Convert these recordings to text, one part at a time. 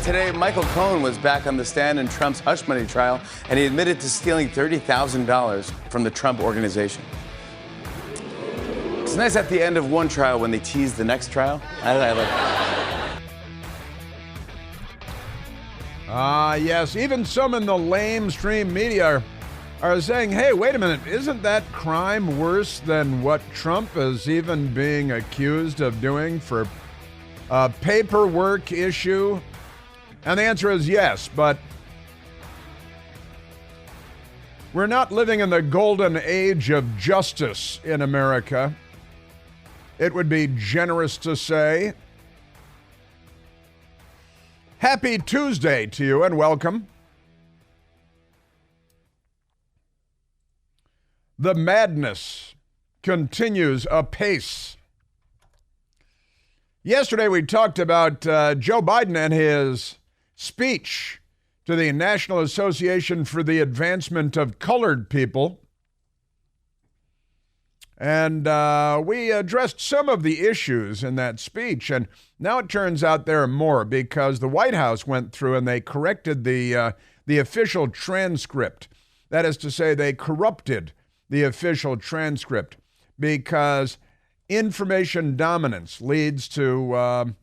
Today, Michael Cohen was back on the stand in Trump's hush money trial, and he admitted to stealing $30,000 from the Trump Organization. It's nice at the end of one trial when they tease the next trial. I like that. Yes, even some in the lamestream media are saying, hey, wait a minute, isn't that crime worse than what Trump is even being accused of doing for a paperwork issue? And the answer is yes, but we're not living in the golden age of justice in America. It would be generous to say. Happy Tuesday to you and welcome. The madness continues apace. Yesterday we talked about Joe Biden and his speech to the National Association for the Advancement of Colored People. And we addressed some of the issues in that speech. And now it turns out there are more because the White House went through and they corrected the official transcript. That is to say, they corrupted the official transcript because information dominance leads to,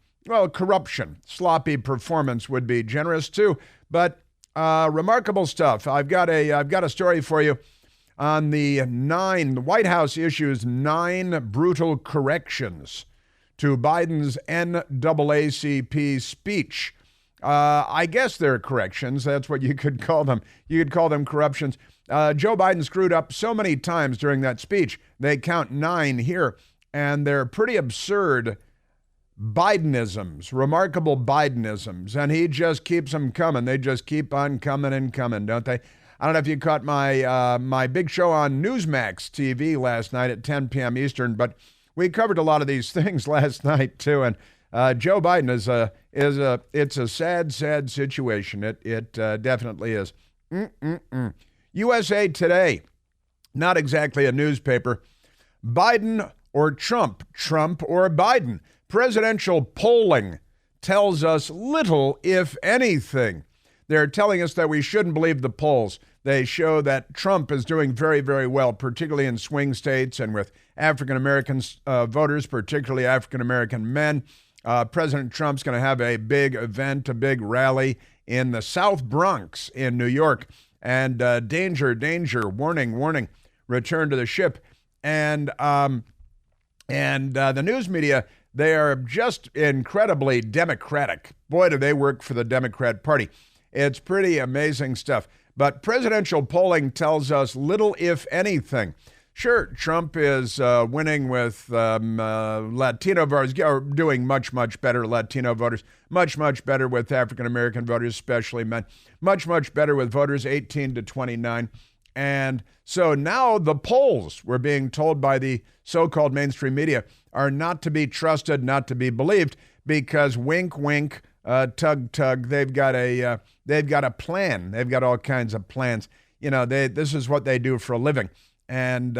corruption. Sloppy performance would be generous too. But remarkable stuff. I've got a story for you. On the White House issues 9 brutal corrections to Biden's NAACP speech. I guess they're corrections. That's what you could call them. You could call them corruptions. Joe Biden screwed up so many times during that speech. They count 9 here, and they're pretty absurd Bidenisms, remarkable Bidenisms, and he just keeps them coming. They just keep on coming and coming, don't they? I don't know if you caught my big show on Newsmax TV last night at 10 p.m. Eastern, but we covered a lot of these things last night too. And Joe Biden it's a sad situation. It definitely is. USA Today, not exactly a newspaper. Biden or Trump, Trump or Biden. Presidential polling tells us little, if anything. They're telling us that we shouldn't believe the polls. They show that Trump is doing very, very well, particularly in swing states and with African-American voters, particularly African-American men. President Trump's going to have a big event, a big rally in the South Bronx in New York. And danger, warning, return to the ship. And the news media, they are just incredibly Democratic. Boy, do they work for the Democrat Party. It's pretty amazing stuff. But presidential polling tells us little, if anything. Sure, Trump is winning with Latino voters, or doing much, much better Latino voters, much, much better with African-American voters, especially men, much, much better with voters 18 to 29. And so now the polls, we're being told by the so-called mainstream media, are not to be trusted, not to be believed, because wink, wink, tug, tug, they've got a plan. They've got all kinds of plans. You know, this is what they do for a living. And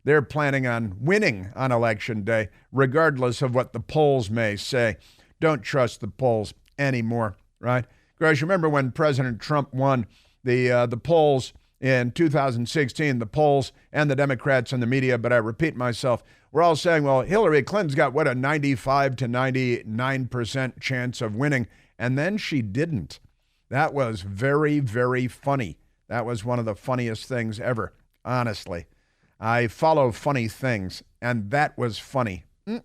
they're planning on winning on Election Day, regardless of what the polls may say. Don't trust the polls anymore, right? Guys, remember when President Trump won the polls in 2016, the polls and the Democrats and the media, but I repeat myself, we're all saying, well, Hillary Clinton's got, a 95 to 99% chance of winning, and then she didn't. That was very, very funny. That was one of the funniest things ever, honestly. I follow funny things, and that was funny. And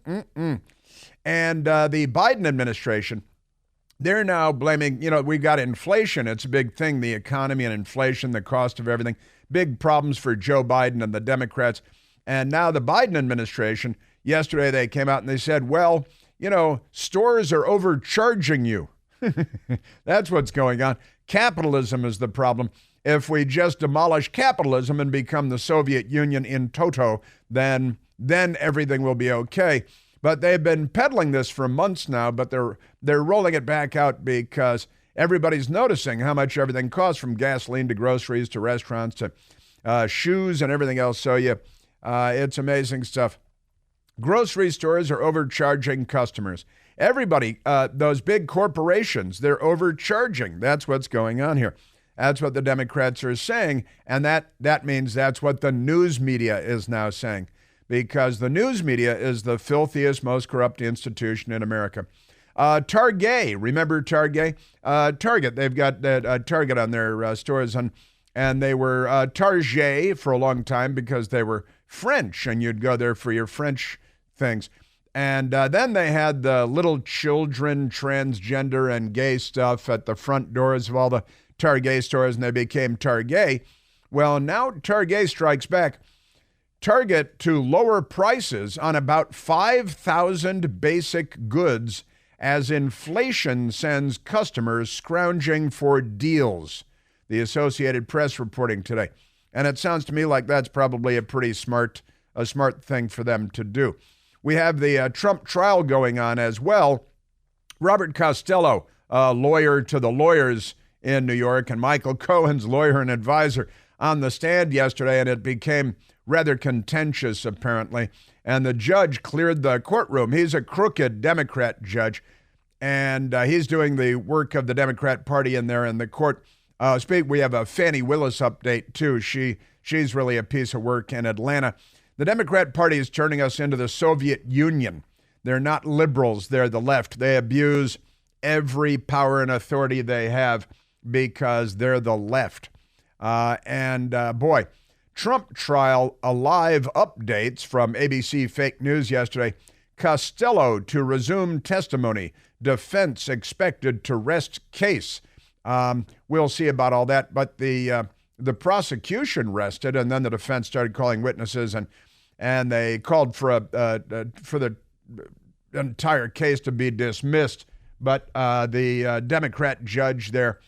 the Biden administration, they're now blaming, we've got inflation. It's a big thing, the economy and inflation, the cost of everything. Big problems for Joe Biden and the Democrats. And now the Biden administration, yesterday they came out and they said, well, stores are overcharging you. That's what's going on. Capitalism is the problem. If we just demolish capitalism and become the Soviet Union in toto, then everything will be okay. But they've been peddling this for months now, but they're rolling it back out because everybody's noticing how much everything costs, from gasoline to groceries to restaurants to shoes and everything else. So it's amazing stuff. Grocery stores are overcharging customers. Everybody, those big corporations, they're overcharging. That's what's going on here. That's what the Democrats are saying, and that means that's what the news media is now saying, because the news media is the filthiest, most corrupt institution in America. Target, remember Target? Target, they've got that Target on their stores, and they were Target for a long time because they were French, and you'd go there for your French things. And then they had the little children, transgender, and gay stuff at the front doors of all the Target stores, and they became Target. Well, now Target strikes back. Target to lower prices on about 5,000 basic goods as inflation sends customers scrounging for deals. The Associated Press reporting today. And it sounds to me like that's probably a pretty smart thing for them to do. We have the Trump trial going on as well. Robert Costello, lawyer to the lawyers in New York, and Michael Cohen's lawyer and advisor on the stand yesterday, and it became rather contentious, apparently. And the judge cleared the courtroom. He's a crooked Democrat judge, and he's doing the work of the Democrat Party in there in the court. We have a Fannie Willis update, too. She's really a piece of work in Atlanta. The Democrat Party is turning us into the Soviet Union. They're not liberals. They're the left. They abuse every power and authority they have because they're the left. Boy, Trump trial alive updates from ABC Fake News yesterday. Costello to resume testimony. Defense expected to rest case. We'll see about all that. But the prosecution rested, and then the defense started calling witnesses, and they called for the entire case to be dismissed. But the Democrat judge there,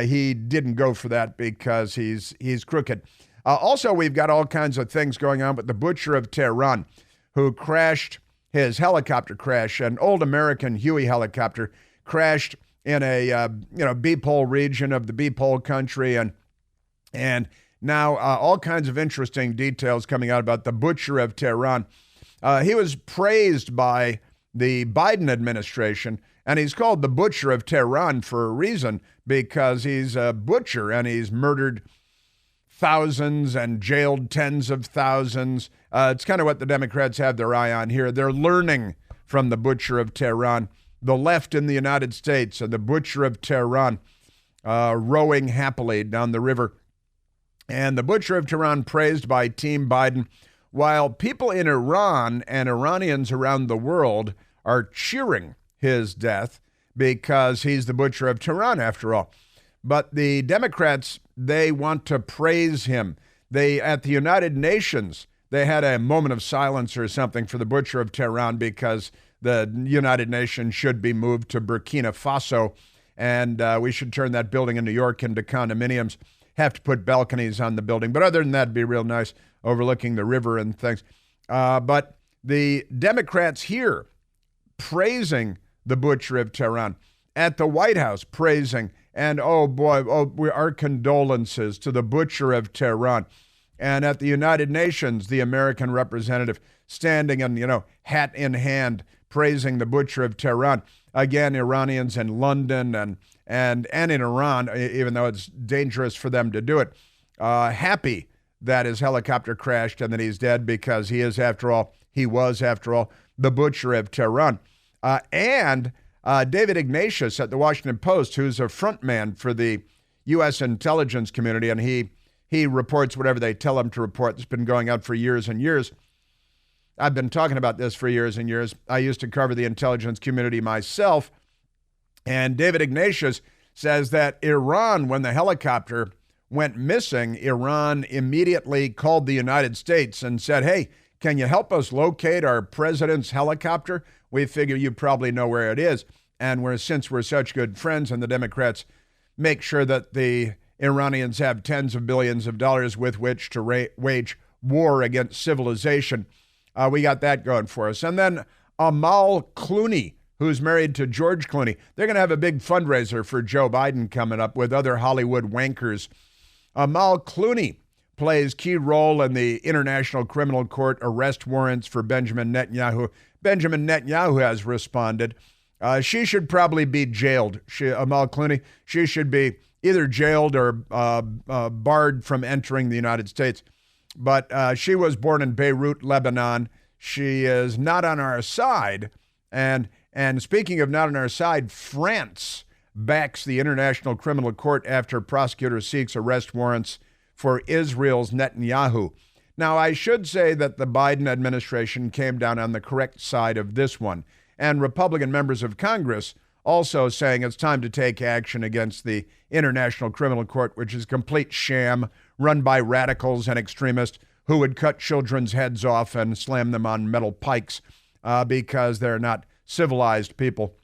he didn't go for that because he's crooked. Also, we've got all kinds of things going on with the butcher of Tehran, who crashed his helicopter crash, an old American Huey helicopter, crashed in a B-pole region of the B-pole country, and now all kinds of interesting details coming out about the butcher of Tehran. He was praised by the Biden administration, and he's called the butcher of Tehran for a reason, because he's a butcher and he's murdered thousands and jailed tens of thousands. It's kind of what the Democrats have their eye on here. They're learning from the butcher of Tehran. The left in the United States and the butcher of Tehran rowing happily down the river. And the butcher of Tehran praised by Team Biden, while people in Iran and Iranians around the world are cheering his death because he's the butcher of Tehran after all. But the Democrats, they want to praise him. At the United Nations, they had a moment of silence or something for the butcher of Tehran because the United Nations should be moved to Burkina Faso, and we should turn that building in New York into condominiums. Have to put balconies on the building, but other than that, it'd be real nice overlooking the river and things. But the Democrats here praising the butcher of Tehran, at the White House praising, and our condolences to the butcher of Tehran. And at the United Nations, the American representative standing and, hat in hand, praising the butcher of Tehran. Again, Iranians in London and in Iran, even though it's dangerous for them to do it, happy that his helicopter crashed and that he's dead because he was, after all, the butcher of Tehran. And David Ignatius at the Washington Post, who's a front man for the U.S. intelligence community, and he reports whatever they tell him to report. It's been going on for years and years. I've been talking about this for years and years. I used to cover the intelligence community myself. And David Ignatius says that Iran, when the helicopter went missing, Iran immediately called the United States and said, hey, can you help us locate our president's helicopter? We figure you probably know where it is. And since we're such good friends, and the Democrats make sure that the Iranians have tens of billions of dollars with which to wage war against civilization, we got that going for us. And then Amal Clooney, who's married to George Clooney, they're going to have a big fundraiser for Joe Biden coming up with other Hollywood wankers. Amal Clooney plays key role in the International Criminal Court arrest warrants for Benjamin Netanyahu. Benjamin Netanyahu has responded. She should probably be jailed. Amal Clooney, she should be either jailed or barred from entering the United States. But she was born in Beirut, Lebanon. She is not on our side. And speaking of not on our side, France backs the International Criminal Court after prosecutor seeks arrest warrants for Israel's Netanyahu. Now, I should say that the Biden administration came down on the correct side of this one. And Republican members of Congress also saying it's time to take action against the International Criminal Court, which is a complete sham run by radicals and extremists who would cut children's heads off and slam them on metal pikes because they're not civilized people.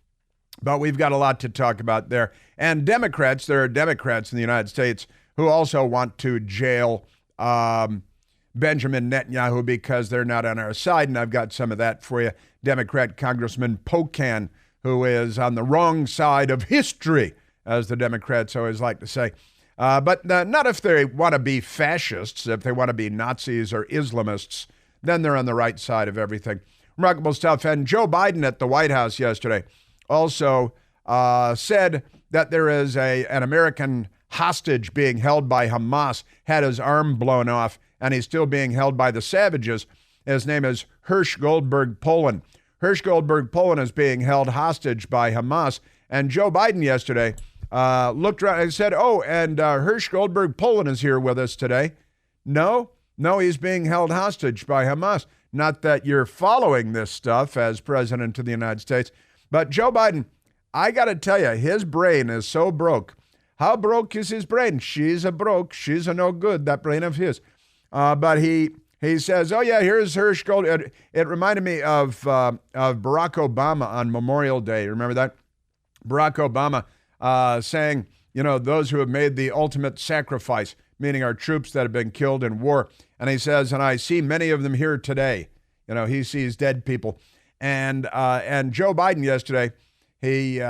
But we've got a lot to talk about there. And Democrats, there are Democrats in the United States who also want to jail Benjamin Netanyahu because they're not on our side, and I've got some of that for you. Democrat Congressman Pocan, who is on the wrong side of history, as the Democrats always like to say. But not if they want to be fascists, if they want to be Nazis or Islamists, then they're on the right side of everything. Remarkable stuff. And Joe Biden at the White House yesterday also said that there is an American hostage being held by Hamas, had his arm blown off, and he's still being held by the savages. His name is Hirsch Goldberg Poland. Hirsch Goldberg Poland is being held hostage by Hamas. And Joe Biden yesterday looked around and said, Hirsch Goldberg Poland is here with us today. No, he's being held hostage by Hamas. Not that you're following this stuff as president of the United States, but Joe Biden, I got to tell you, his brain is so broke. How broke is his brain? She's a no good, that brain of his. But he says, here's Hirsch Gold. It reminded me of Barack Obama on Memorial Day. Remember that? Barack Obama saying, those who have made the ultimate sacrifice, meaning our troops that have been killed in war. And he says, and I see many of them here today. He sees dead people. And Joe Biden yesterday, he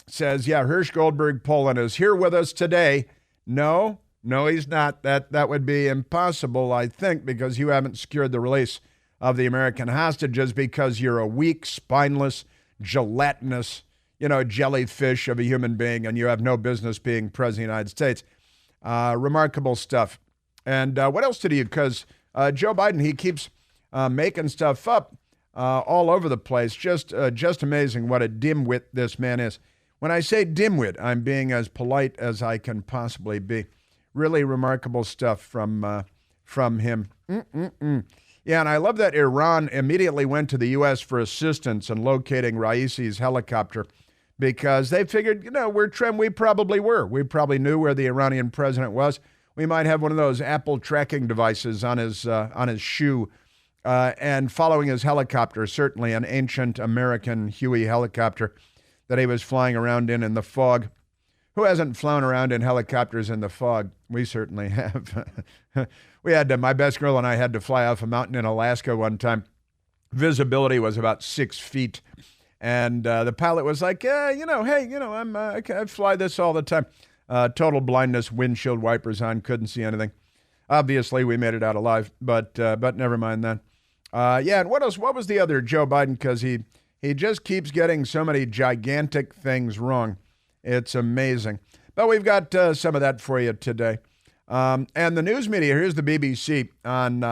says, Hirsch Goldberg Poland is here with us today. No, he's not. That would be impossible, I think, because you haven't secured the release of the American hostages because you're a weak, spineless, gelatinous, jellyfish of a human being, and you have no business being president of the United States. Remarkable stuff. And what else did he? Because Joe Biden, he keeps making stuff up all over the place. Just amazing what a dimwit this man is. When I say dimwit, I'm being as polite as I can possibly be. Really remarkable stuff from him. Yeah, and I love that Iran immediately went to the U.S. for assistance in locating Raisi's helicopter because they figured, we probably were. We probably knew where the Iranian president was. We might have one of those Apple tracking devices on his shoe and following his helicopter, certainly an ancient American Huey helicopter that he was flying around in the fog. Who hasn't flown around in helicopters in the fog? We certainly have. We had my best girl and I had to fly off a mountain in Alaska one time. Visibility was about 6 feet. And the pilot was like, I fly this all the time. Total blindness, windshield wipers on, couldn't see anything. Obviously, we made it out alive, but never mind that. And what else? What was the other Joe Biden? Because he just keeps getting so many gigantic things wrong. It's amazing. But we've got some of that for you today. And the news media, here's the BBC on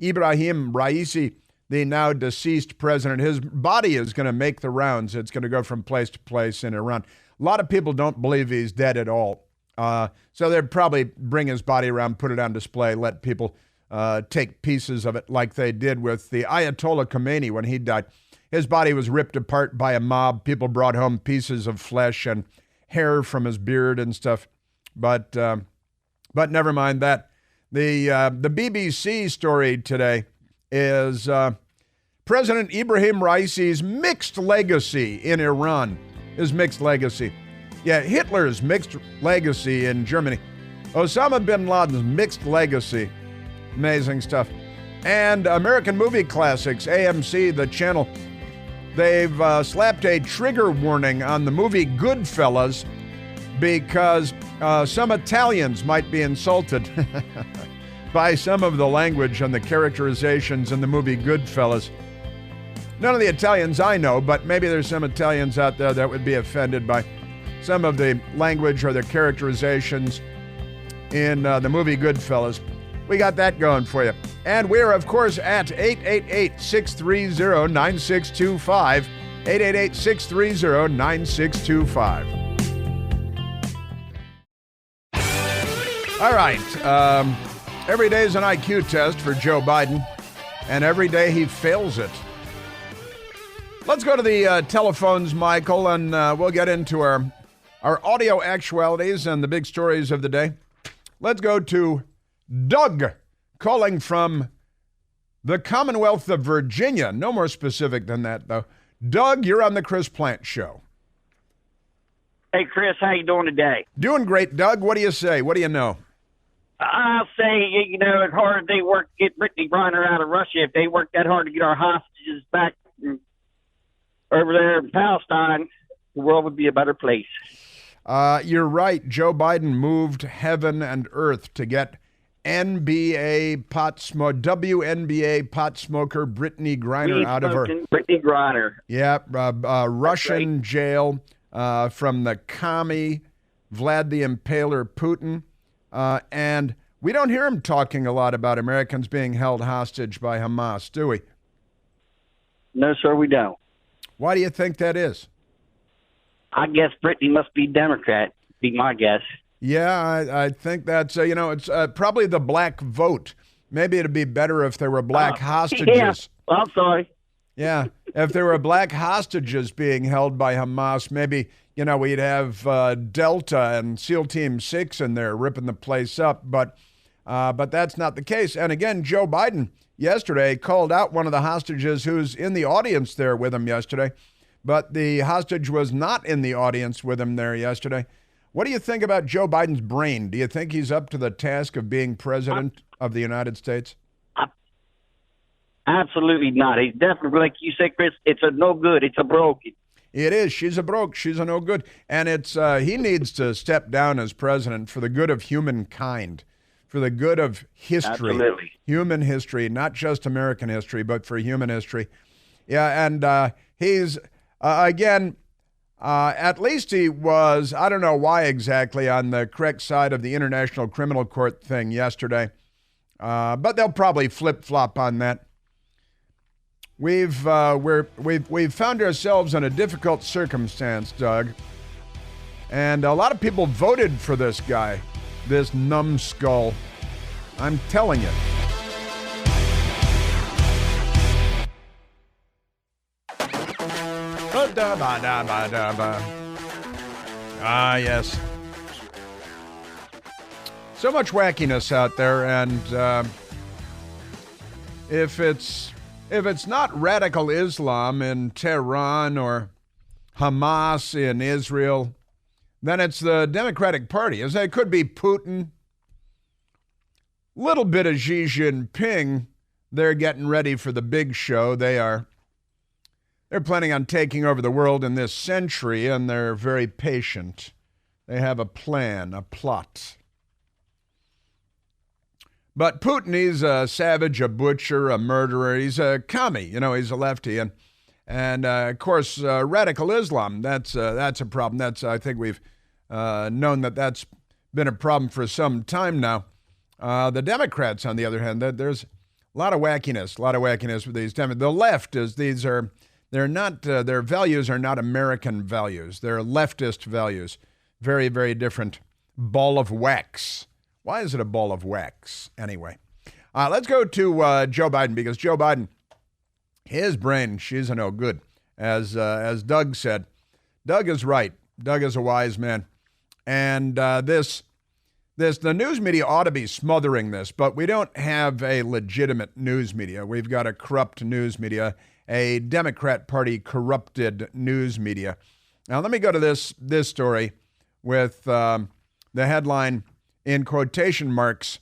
Ibrahim Raisi, the now deceased president. His body is going to make the rounds. It's going to go from place to place in Iran. A lot of people don't believe he's dead at all. So they'd probably bring his body around, put it on display, let people take pieces of it like they did with the Ayatollah Khomeini when he died. His body was ripped apart by a mob. People brought home pieces of flesh and hair from his beard and stuff. But never mind that. The BBC story today is President Ibrahim Raisi's mixed legacy in Iran. His mixed legacy. Yeah, Hitler's mixed legacy in Germany. Osama bin Laden's mixed legacy. Amazing stuff. And American Movie Classics, AMC, the channel, they've slapped a trigger warning on the movie Goodfellas because some Italians might be insulted by some of the language and the characterizations in the movie Goodfellas. None of the Italians I know, but maybe there's some Italians out there that would be offended by some of the language or the characterizations in the movie Goodfellas. We got that going for you. And we're, of course, at 888-630-9625. 888-630-9625. All right. Every day is an IQ test for Joe Biden, and every day he fails it. Let's go to the telephones, Michael, and we'll get into our audio actualities and the big stories of the day. Let's go to Doug, calling from the Commonwealth of Virginia. No more specific than that, though. Doug, you're on the Chris Plant Show. Hey, Chris, how you doing today? Doing great, Doug. What do you say? What do you know? I'll say, as hard as they work to get Brittany Griner out of Russia, if they work that hard to get our hostages back over there in Palestine, the world would be a better place. You're right. Joe Biden moved heaven and earth to get WNBA pot smoker Brittany Griner out of her. Brittany Griner. Yeah, Russian jail from the commie Vlad the Impaler Putin. And we don't hear him talking a lot about Americans being held hostage by Hamas, do we? No, sir, we don't. Why do you think that is? I guess Brittany must be Democrat, be my guess. Yeah, I think that's, it's probably the black vote. Maybe it'd be better if there were black hostages. Yeah, I'm sorry. Yeah, if there were black hostages being held by Hamas, maybe, we'd have Delta and SEAL Team 6 in there ripping the place up. But that's not the case. And again, Joe Biden yesterday called out one of the hostages who's in the audience there with him yesterday. But the hostage was not in the audience with him there yesterday. What do you think about Joe Biden's brain? Do you think he's up to the task of being president of the United States? Absolutely not. He's definitely, like you said, Chris, it's a no good. It's a broken. It is. She's a broke. She's a no good. And it's he needs to step down as president for the good of humankind, for the good of history. Absolutely. Human history, not just American history, but for human history. Yeah, and he's, again, at least he was, I don't know why exactly, on the correct side of the International Criminal Court thing yesterday. But they'll probably flip-flop on that. We've found ourselves in a difficult circumstance, Doug. And a lot of people voted for this guy, this numbskull. I'm telling you. Ah, yes. So much wackiness out there, and if it's not radical Islam in Tehran or Hamas in Israel, then it's the Democratic Party. It could be Putin, little bit of Xi Jinping. They're getting ready for the big show. They're planning on taking over the world in this century, and they're very patient. They have a plan, a plot. But Putin, he's a savage, a butcher, a murderer. He's a commie. He's a lefty. And of course, radical Islam, that's a problem. I think we've known that's been a problem for some time now. The Democrats, on the other hand, there's a lot of wackiness with these Democrats. The left they're not, their values are not American values. They're leftist values. Very, very different. Ball of wax. Why is it a ball of wax? Anyway, let's go to Joe Biden, because Joe Biden, his brain, she's a no good. As Doug said, Doug is right. Doug is a wise man. And the news media ought to be smothering this, but we don't have a legitimate news media. We've got a corrupt news media, a Democrat Party corrupted news media. Now, let me go to this story with the headline, in quotation marks,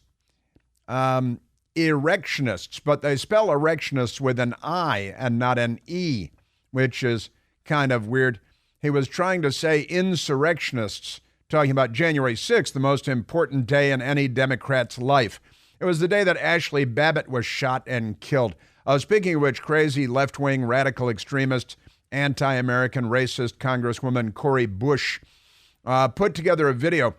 erectionists, but they spell erectionists with an I and not an E, which is kind of weird. He was trying to say insurrectionists, talking about January 6th, the most important day in any Democrat's life. It was the day that Ashley Babbitt was shot and killed. Speaking of which, crazy left-wing radical extremist, anti-American racist Congresswoman Cori Bush put together a video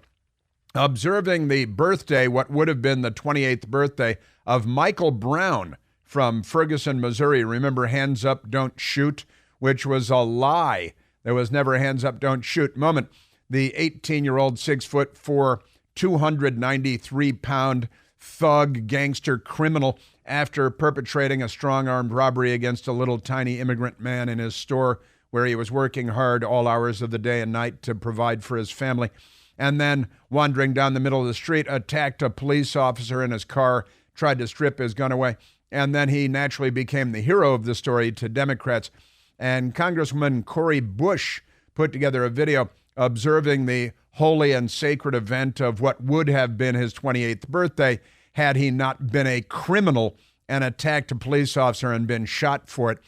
observing the birthday, what would have been the 28th birthday, of Michael Brown from Ferguson, Missouri. Remember Hands Up, Don't Shoot, which was a lie. There was never a hands up, don't shoot moment. The 18-year-old, 6'4", 293-pound thug, gangster, criminal, after perpetrating a strong-armed robbery against a little tiny immigrant man in his store where he was working hard all hours of the day and night to provide for his family, and then wandering down the middle of the street, attacked a police officer in his car, tried to strip his gun away, and then he naturally became the hero of the story to Democrats. And Congresswoman Cori Bush put together a video observing the holy and sacred event of what would have been his 28th birthday had he not been a criminal and attacked a police officer and been shot for it.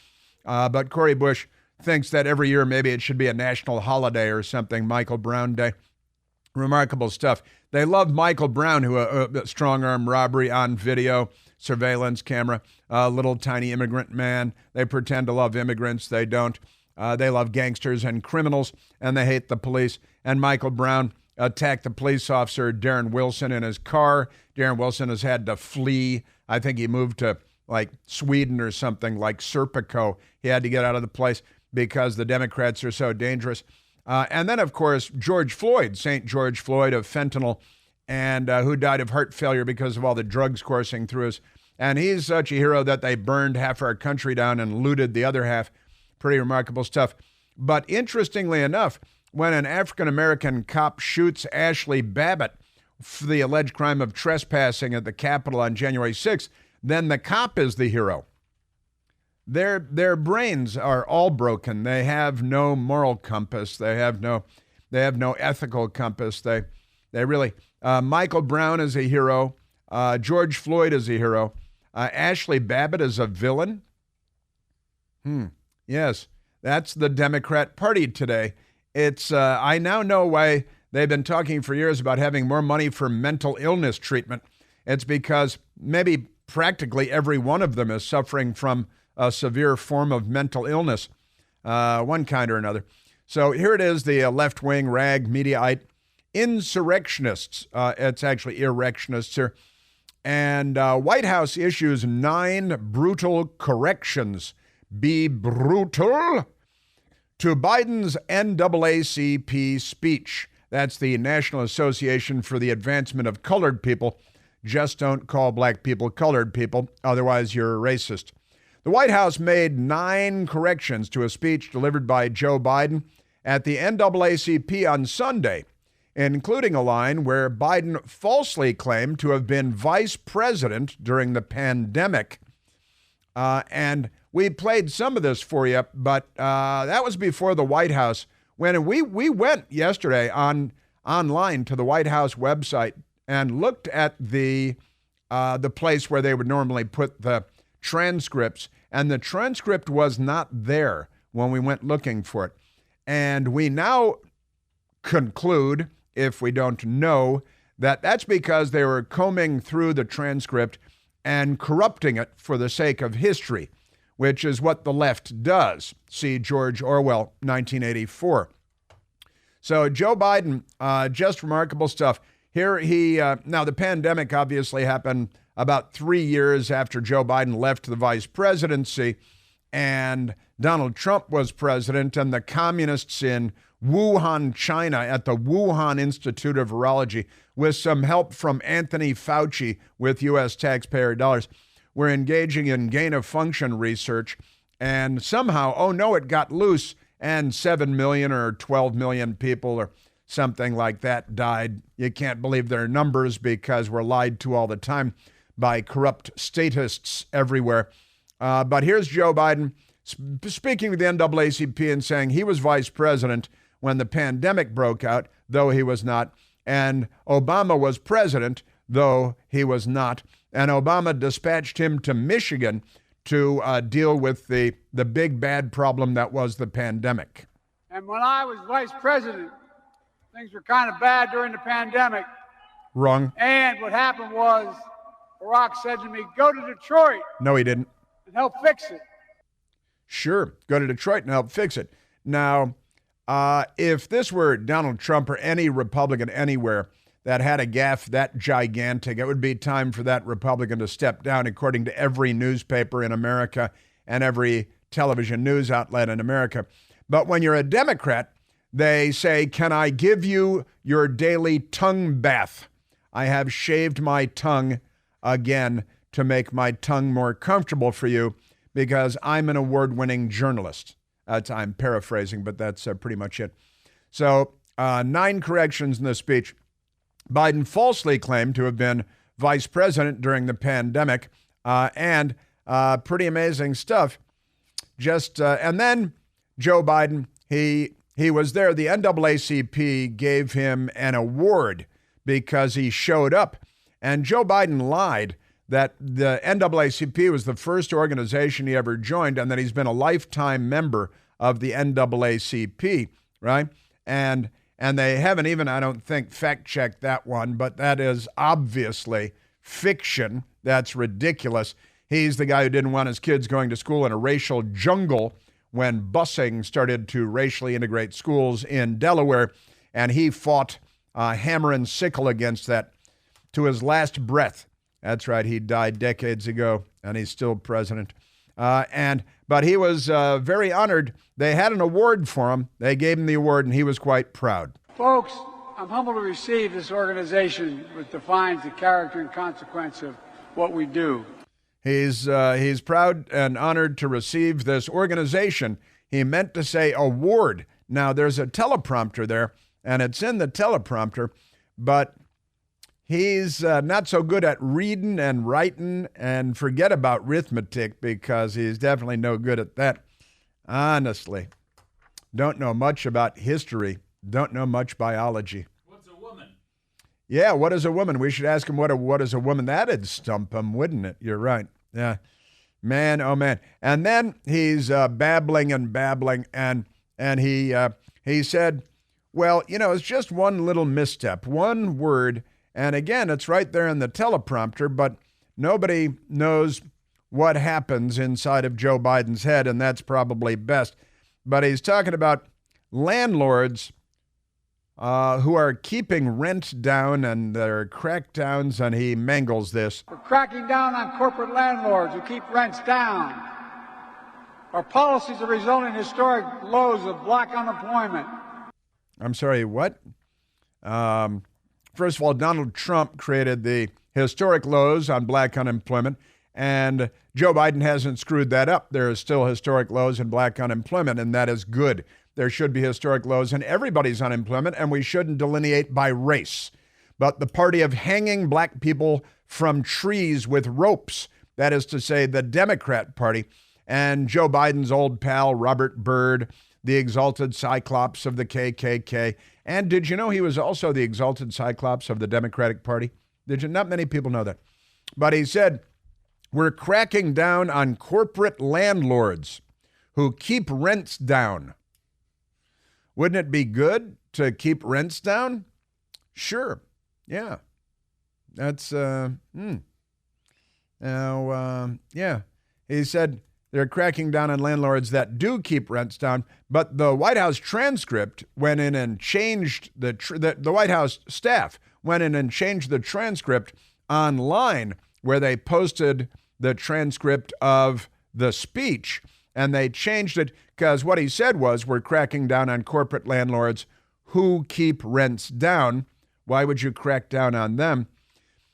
But Cori Bush thinks that every year maybe it should be a national holiday or something, Michael Brown Day. Remarkable stuff. They love Michael Brown, who a strong-arm robbery on video, surveillance camera, a little tiny immigrant man. They pretend to love immigrants. They don't. They love gangsters and criminals, and they hate the police. And Michael Brown attacked the police officer, Darren Wilson, in his car. Darren Wilson has had to flee. I think he moved to, like, Sweden or something, like Serpico. He had to get out of the place because the Democrats are so dangerous. And then, of course, George Floyd, St. George Floyd of fentanyl, and who died of heart failure because of all the drugs coursing through his. And he's such a hero that they burned half our country down and looted the other half. Pretty remarkable stuff. But interestingly enough, when an African-American cop shoots Ashley Babbitt for the alleged crime of trespassing at the Capitol on January 6th, then the cop is the hero. Their brains are all broken. They have no moral compass. They have no ethical compass. They really. Michael Brown is a hero. George Floyd is a hero. Ashley Babbitt is a villain. Yes, that's the Democrat Party today. It's I now know why they've been talking for years about having more money for mental illness treatment. It's because maybe practically every one of them is suffering from a severe form of mental illness, one kind or another. So here it is, the left-wing rag mediaite insurrectionists. It's actually erectionists here. And White House issues 9 brutal corrections. Be brutal to Biden's NAACP speech. That's the National Association for the Advancement of Colored People. Just don't call black people colored people, otherwise you're racist. The White House made 9 corrections to a speech delivered by Joe Biden at the NAACP on Sunday, including a line where Biden falsely claimed to have been vice president during the pandemic. And we played some of this for you, but that was before the White House. When we went yesterday online to the White House website and looked at the place where they would normally put the transcripts, and the transcript was not there when we went looking for it. And we now conclude, if we don't know, that that's because they were combing through the transcript and corrupting it for the sake of history, which is what the left does. See George Orwell, 1984. So Joe Biden, just remarkable stuff. Here now the pandemic obviously happened about 3 years after Joe Biden left the vice presidency and Donald Trump was president, and the communists in Wuhan, China, at the Wuhan Institute of Virology, with some help from Anthony Fauci with U.S. taxpayer dollars, were engaging in gain-of-function research, and somehow, oh no, it got loose, and 7 million or 12 million people or something like that died. You can't believe their numbers because we're lied to all the time by corrupt statists everywhere. But here's Joe Biden speaking with the NAACP and saying he was vice president when the pandemic broke out, though he was not, and Obama was president, though he was not, and Obama dispatched him to Michigan to deal with the big bad problem that was the pandemic. And when I was vice president, things were kind of bad during the pandemic. Wrong. And what happened was Barack said to me, go to Detroit. No, he didn't. and help fix it. Sure, go to Detroit and help fix it. Now, if this were Donald Trump or any Republican anywhere that had a gaffe that gigantic, it would be time for that Republican to step down, according to every newspaper in America and every television news outlet in America. But when you're a Democrat, they say, "Can I give you your daily tongue bath? I have shaved my tongue again to make my tongue more comfortable for you because I'm an award-winning journalist." I'm paraphrasing, but that's pretty much it. So 9 corrections in the speech. Biden falsely claimed to have been vice president during the pandemic, and pretty amazing stuff. And then Joe Biden, he was there. The NAACP gave him an award because he showed up, and Joe Biden lied that the NAACP was the first organization he ever joined and that he's been a lifetime member of the NAACP, right? And they haven't even, I don't think, fact-checked that one, but that is obviously fiction. That's ridiculous. He's the guy who didn't want his kids going to school in a racial jungle when busing started to racially integrate schools in Delaware, and he fought hammer and sickle against that to his last breath. That's right, he died decades ago, and he's still president. But he was very honored. They had an award for him. They gave him the award, and he was quite proud. Folks, I'm humbled to receive this organization which defines the character and consequence of what we do. He's proud and honored to receive this organization. He meant to say award. Now, there's a teleprompter there, and it's in the teleprompter, but he's not so good at reading and writing, and forget about arithmetic because he's definitely no good at that. Honestly, don't know much about history, don't know much biology. What's a woman? Yeah, what is a woman? We should ask him what is a woman. That'd stump him, wouldn't it? You're right. Yeah, man, oh man. And then he's babbling, and he said, well, it's just one little misstep, one word. And again, it's right there in the teleprompter, but nobody knows what happens inside of Joe Biden's head, and that's probably best. But he's talking about landlords who are keeping rent down, and there are crackdowns, and he mangles this. We're cracking down on corporate landlords who keep rents down. Our policies are resulting in historic lows of black unemployment. I'm sorry, what? First of all, Donald Trump created the historic lows on black unemployment, and Joe Biden hasn't screwed that up. There are still historic lows in black unemployment, and that is good. There should be historic lows in everybody's unemployment, and we shouldn't delineate by race. But the party of hanging black people from trees with ropes, that is to say, the Democrat Party, and Joe Biden's old pal, Robert Byrd, the exalted cyclops of the KKK. And did you know he was also the exalted cyclops of the Democratic Party? Did you? Not many people know that. But he said, we're cracking down on corporate landlords who keep rents down. Wouldn't it be good to keep rents down? Sure. Yeah. That's, yeah. He said they're cracking down on landlords that do keep rents down, but the White House transcript went in and changed the White House staff went in and changed the transcript online, where they posted the transcript of the speech, and they changed it because what he said was, we're cracking down on corporate landlords who keep rents down. Why would you crack down on them?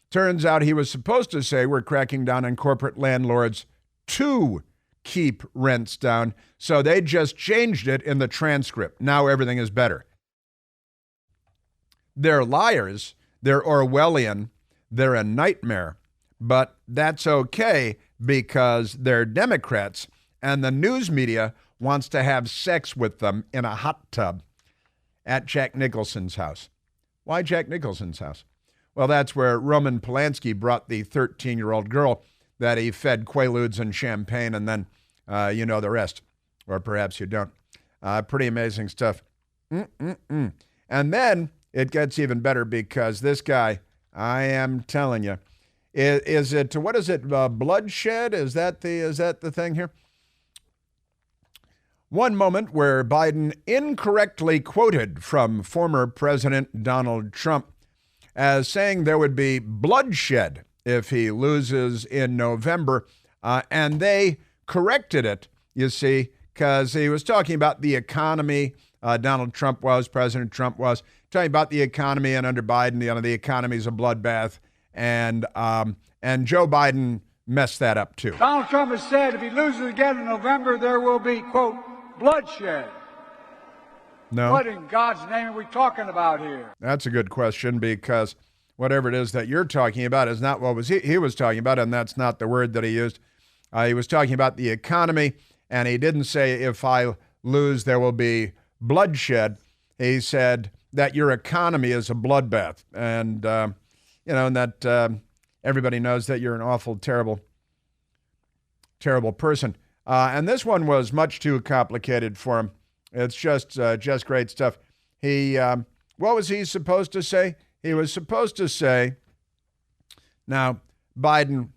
Turns out he was supposed to say, we're cracking down on corporate landlords to keep rents down. So they just changed it in the transcript. Now everything is better. They're liars. They're Orwellian. They're a nightmare. But that's okay because they're Democrats, and the news media wants to have sex with them in a hot tub at Jack Nicholson's house. Why Jack Nicholson's house? Well, that's where Roman Polanski brought the 13-year-old girl that he fed Quaaludes and champagne, and then you know the rest. Or perhaps you don't. Pretty amazing stuff. And then it gets even better because this guy, I am telling you, Is it, what is it, bloodshed? Is that the thing here? One moment where Biden incorrectly quoted from former President Donald Trump as saying there would be bloodshed if he loses in November, and they corrected it, you see, because he was talking about the economy. President Trump was talking about the economy, and under Biden, the economy is a bloodbath, and Joe Biden messed that up too. Donald Trump has said if he loses again in November, there will be, quote, bloodshed. No. What in God's name are we talking about here? That's a good question, because whatever it is that you're talking about is not what he was talking about, and that's not the word that he used. He was talking about the economy, and he didn't say if I lose there will be bloodshed. He said that your economy is a bloodbath, and and that everybody knows that you're an awful, terrible person. And this one was much too complicated for him. It's just great stuff. What was he supposed to say? He was supposed to say, now, Biden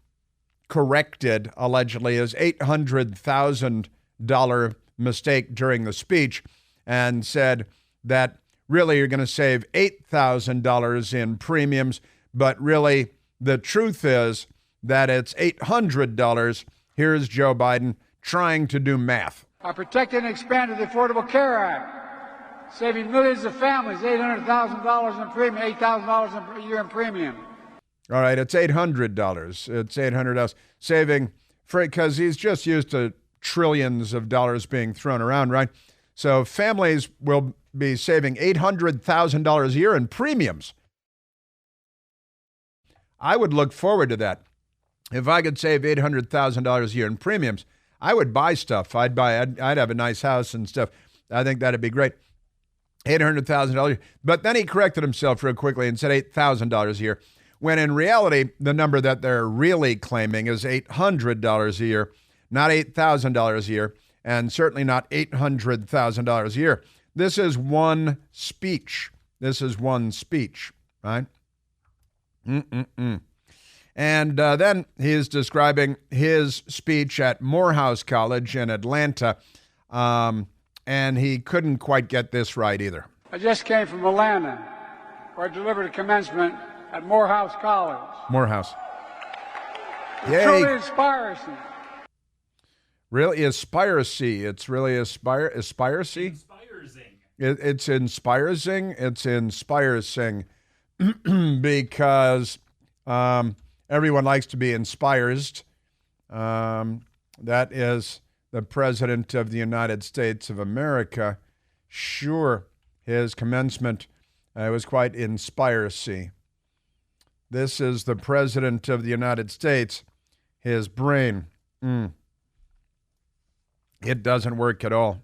corrected, allegedly, his $800,000 mistake during the speech and said that really you're going to save $8,000 in premiums, but really the truth is that it's $800. Here's Joe Biden trying to do math. I protected and expanded the Affordable Care Act, saving millions of families $800,000 in premium, $8,000 a year in premium. All right, it's $800. It's $800 saving, because he's just used to trillions of dollars being thrown around, right? So families will be saving $800,000 a year in premiums. I would look forward to that. If I could save $800,000 a year in premiums, I would buy stuff. I'd have a nice house and stuff. I think that'd be great. $800,000. But then he corrected himself real quickly and said $8,000 a year, when in reality, the number that they're really claiming is $800 a year, not $8,000 a year, and certainly not $800,000 a year. This is one speech. Right? And then he is describing his speech at Morehouse College in Atlanta, and he couldn't quite get this right either. I just came from Atlanta, where I delivered a commencement at Morehouse College. Morehouse. It truly inspires me. Really aspiracy. It's really aspiracy. It's inspiring. It's inspiring because everyone likes to be inspired. That is the President of the United States of America. Sure, his commencement was quite inspiring. This is the President of the United States. His brain, it doesn't work at all.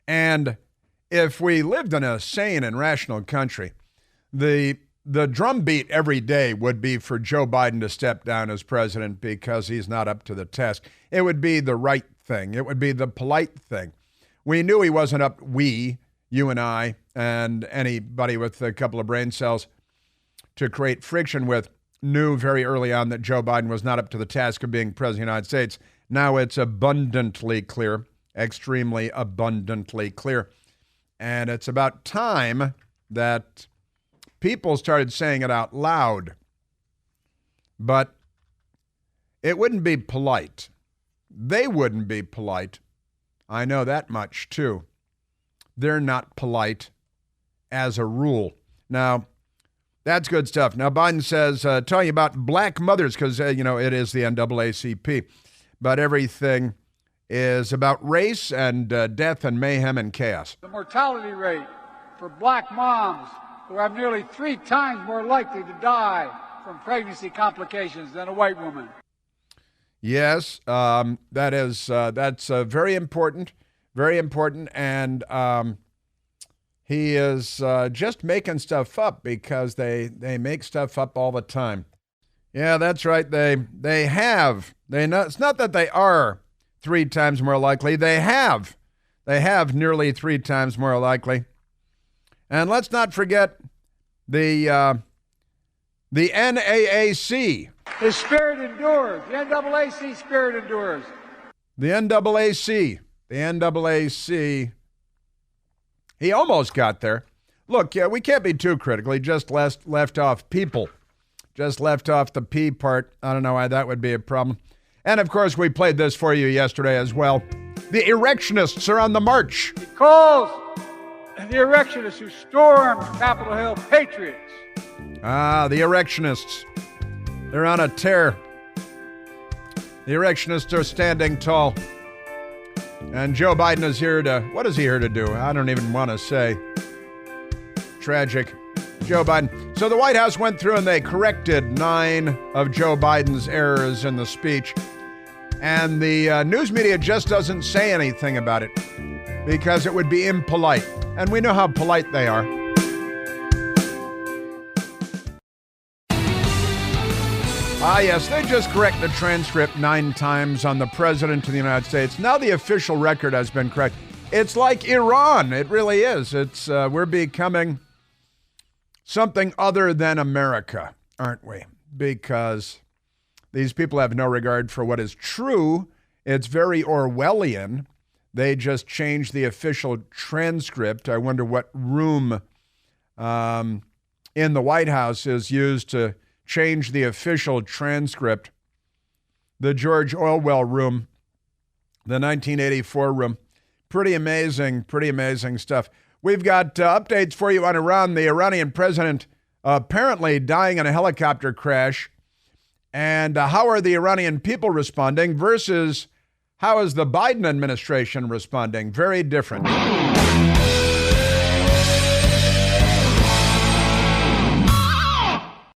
And if we lived in a sane and rational country, the drumbeat every day would be for Joe Biden to step down as president because he's not up to the task. It would be the right thing. It would be the polite thing. We knew he wasn't up, you and I, and anybody with a couple of brain cells to create friction with, knew very early on that Joe Biden was not up to the task of being president of the United States. Now it's abundantly clear, extremely abundantly clear. And it's about time that people started saying it out loud. But it wouldn't be polite. They wouldn't be polite. I know that much, too. They're not polite as a rule. Now, that's good stuff. Now, Biden says, talking about black mothers, because, it is the NAACP, but everything is about race and death and mayhem and chaos. The mortality rate for black moms, who are nearly 3 times more likely to die from pregnancy complications than a white woman. Yes, that's very important, and he is just making stuff up because they make stuff up all the time. Yeah, that's right. They have. It's not that they are 3 times more likely. They have nearly 3 times more likely. And let's not forget the NAACP. His spirit endures. The NAACP spirit endures. The NAACP. The NAACP. He almost got there. Look, yeah, we can't be too critical. He just left off people. Just left off the P part. I don't know why that would be a problem. And, of course, we played this for you yesterday as well. The erectionists are on the march. He calls the erectionists who stormed Capitol Hill patriots. Ah, the erectionists. They're on a tear. The erectionists are standing tall. And Joe Biden is here to, what is he here to do? I don't even want to say. Tragic. Joe Biden. So the White House went through and they corrected 9 of Joe Biden's errors in the speech. And the news media just doesn't say anything about it because it would be impolite. And we know how polite they are. Ah, yes, they just correct the transcript 9 times on the President of the United States. Now the official record has been correct. It's like Iran. It really is. It's we're becoming something other than America, aren't we? Because these people have no regard for what is true. It's very Orwellian. They just changed the official transcript. I wonder what room in the White House is used to change the official transcript. The George Orwell room, the 1984 room. Pretty amazing stuff. We've got updates for you on Iran. The Iranian president apparently dying in a helicopter crash. And how are the Iranian people responding versus how is the Biden administration responding? Very different.